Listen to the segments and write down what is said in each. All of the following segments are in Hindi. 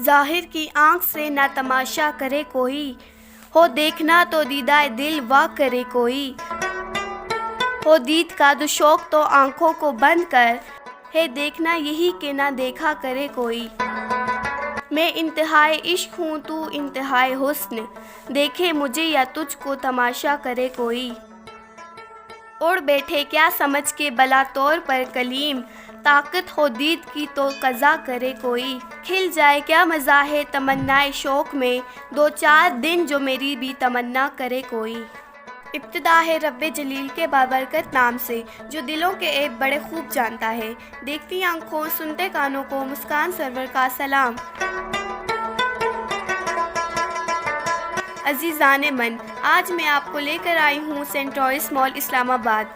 ज़ाहिर की आँख से ना तमाशा करे कोई, हो देखना तो दीदाए दिल वाह करे कोई। हो दीद का दुशौक तो आँखों को बंद कर, है देखना यही के ना देखा करे कोई। मैं इंतहाए इश्क हूँ तू इंतहाए हुस्न, देखे मुझे या तुझको तमाशा करे कोई। उड़ बैठे क्या समझ के बला तौर पर कलीम, ताकत हो दीद की तो कज़ा करे कोई। खिल जाए क्या मज़ा है तमन्नाए शौक़ में, दो चार दिन जो मेरी भी तमन्ना करे कोई। इब्तिदा है रब्बे जलील के बाबरकत नाम से, जो दिलों के ऐब बड़े खूब जानता है। देखती आँखों सुनते कानों को मुस्कान सरवर का सलाम। अजीज़ाने मन, आज मैं आपको लेकर आई हूँ सेंटोरिस मॉल इस्लामाबाद,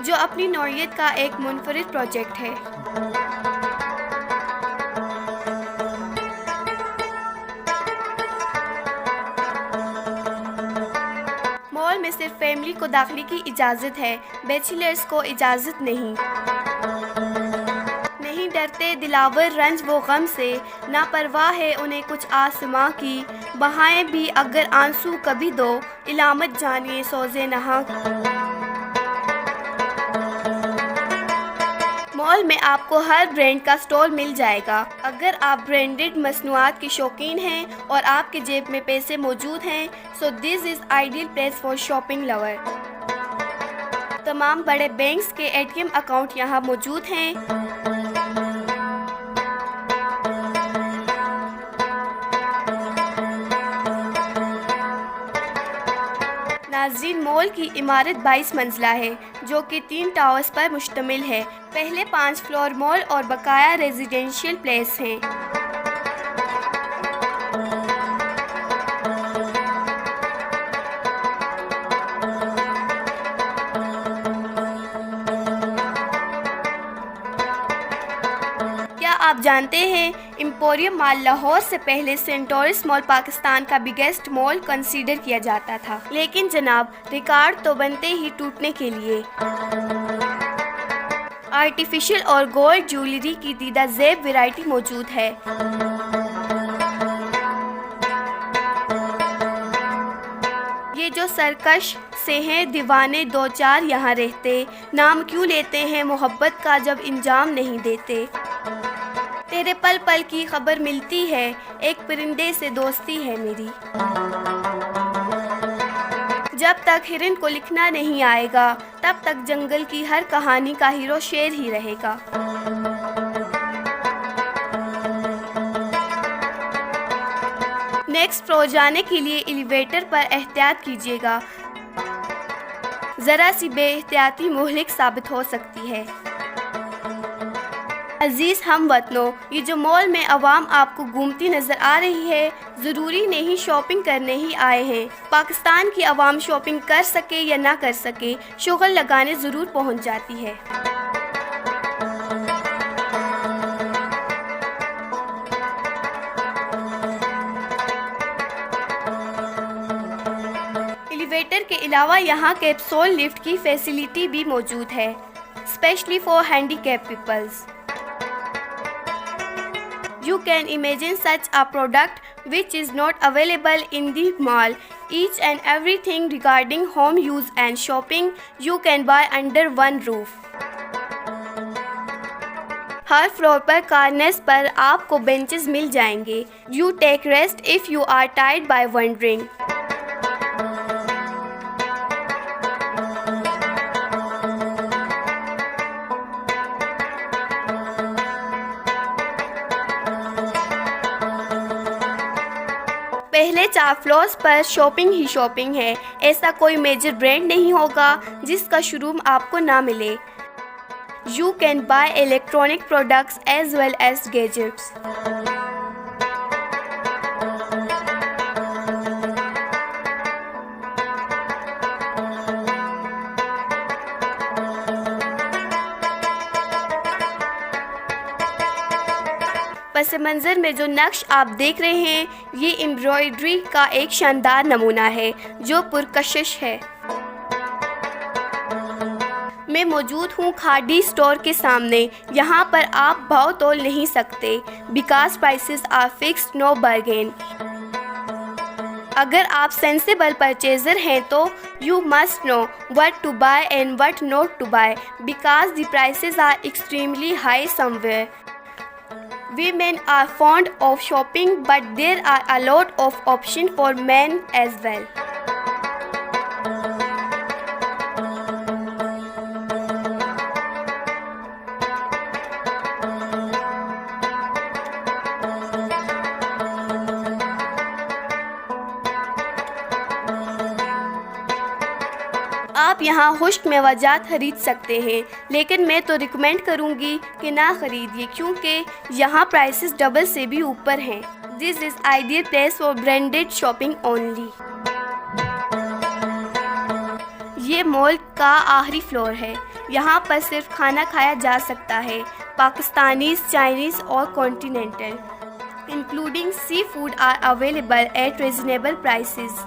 जो अपनी नौइयत का एक मुनफरिद प्रोजेक्ट है। मॉल में सिर्फ फैमिली को दाखिले की इजाज़त है, बैचलर्स को इजाज़त नहीं। नहीं डरते दिलावर रंज वो गम से, ना परवाह है उन्हें कुछ आसमां की। बहाएं भी अगर आंसू कभी दो, इलामत जानिए सोज़े नहा। मॉल में आपको हर ब्रांड का स्टॉल मिल जाएगा। अगर आप ब्रांडेड मसनूआत के शौकीन हैं और आपके जेब में पैसे मौजूद हैं, so this is ideal place for shopping lover. तमाम बड़े बैंक्स के एटीएम अकाउंट यहाँ मौजूद हैं। नाज़रीन, मॉल की इमारत 22 मंजिला है, जो कि 3 टावर्स पर मुश्तमिल है। पहले 5 फ्लोर मॉल और बकाया रेजिडेंशियल प्लेस हैं। क्या आप जानते हैं, एम्पोरियम मॉल लाहौर से पहले सेंटोरिस मॉल पाकिस्तान का बिगेस्ट मॉल कंसीडर किया जाता था। लेकिन जनाब, रिकॉर्ड तो बनते ही टूटने के लिए। आर्टिफिशियल और गोल्ड ज्वेलरी की दीदा ज़ेब वैरायटी मौजूद है। ये जो सरकश से हैं दीवाने दो चार यहाँ रहते, नाम क्यों लेते हैं मोहब्बत का जब इंजाम नहीं देते। तेरे पल पल की खबर मिलती है, एक परिंदे से दोस्ती है मेरी। जब तक हिरन को लिखना नहीं आएगा, तब तक जंगल की हर कहानी का हीरो शेर ही रहेगा। नेक्स्ट फ्लोर जाने के लिए एलिवेटर पर एहतियात कीजिएगा, ज़रा सी बेएहतियाती मुहलिक साबित हो सकती है। अजीज़ हमवतनों, ये जो मॉल में आवाम आपको घूमती नज़र आ रही है, ज़रूरी नहीं शॉपिंग करने ही आए हैं। पाकिस्तान की आवाम शॉपिंग कर सके या ना कर सके, शुगल लगाने ज़रूर पहुंच जाती है। एलिवेटर के अलावा यहाँ कैप्सूल लिफ्ट की फैसिलिटी भी मौजूद है, specially for handicap peoples. You can imagine such a product which is not available in the mall. Each and everything regarding home use and shopping you can buy under one roof. Her floor पर कॉर्नर्स पर आपको बेंचेस मिल जाएंगे। You take rest if you are tired by wandering. पहले 4 फ्लोर्स पर शॉपिंग ही शॉपिंग है। ऐसा कोई मेजर ब्रांड नहीं होगा जिसका शोरूम आपको ना मिले। You can buy electronic products as well as gadgets. पस मंज़र में जो नक्श आप देख रहे हैं, ये एम्ब्रॉयडरी का एक शानदार नमूना है जो पुरकशिश है। मैं मौजूद हूँ खाड़ी स्टोर के सामने। यहाँ पर आप भाव तोल नहीं सकते, because prices are fixed, no bargain. अगर आप सेंसिबल परचेजर हैं तो you must know what to buy and what not to buy, because the prices are extremely high somewhere. Women are fond of shopping, but there are a lot of options for men as well. आप यहाँ खुश्क मेवाजात खरीद सकते हैं, लेकिन मैं तो रिकमेंड करूँगी कि ना खरीदिए, क्योंकि यहाँ प्राइसेस डबल से भी ऊपर हैं। This is ideal place for branded shopping only. ये मॉल का आखिरी फ्लोर है। यहाँ पर सिर्फ खाना खाया जा सकता है, पाकिस्तानी, चाइनीज़ और continental, including seafood are available at reasonable prices.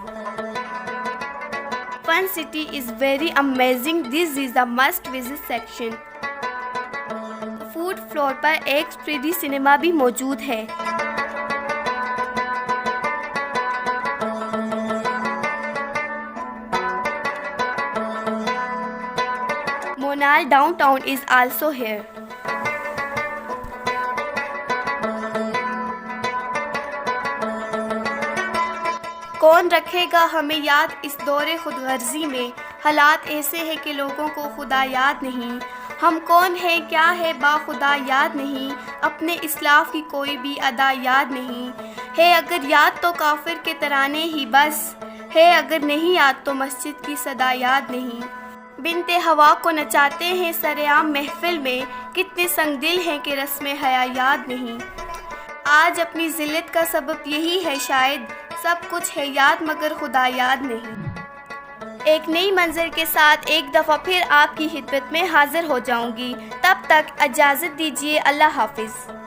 Fun City is very amazing. This is a must visit section. Food floor पर एक 3D सिनेमा भी मौजूद है। मोनाल डाउनटाउन is also here. कौन रखेगा हमें याद इस दौरे खुदगर्जी में। हालात ऐसे हैं कि लोगों को खुदा याद नहीं। हम कौन हैं, क्या है, बाखुदा याद नहीं। अपने इस्लाफ की कोई भी अदा याद नहीं है। अगर याद तो काफिर के तराने ही बस है, अगर नहीं याद तो मस्जिद की सदा याद नहीं। बिनते हवा को नचाते हैं सरेआम महफिल में, कितने संगदिल हैं कि रस्म हया याद नहीं। आज अपनी जिल्लत का सबब यही है शायद, सब कुछ है याद मगर खुदा याद नहीं। एक नई मंजर के साथ एक दफ़ा फिर आपकी खिदमत में हाजिर हो जाऊंगी। तब तक इजाज़त दीजिए। अल्लाह हाफिज़।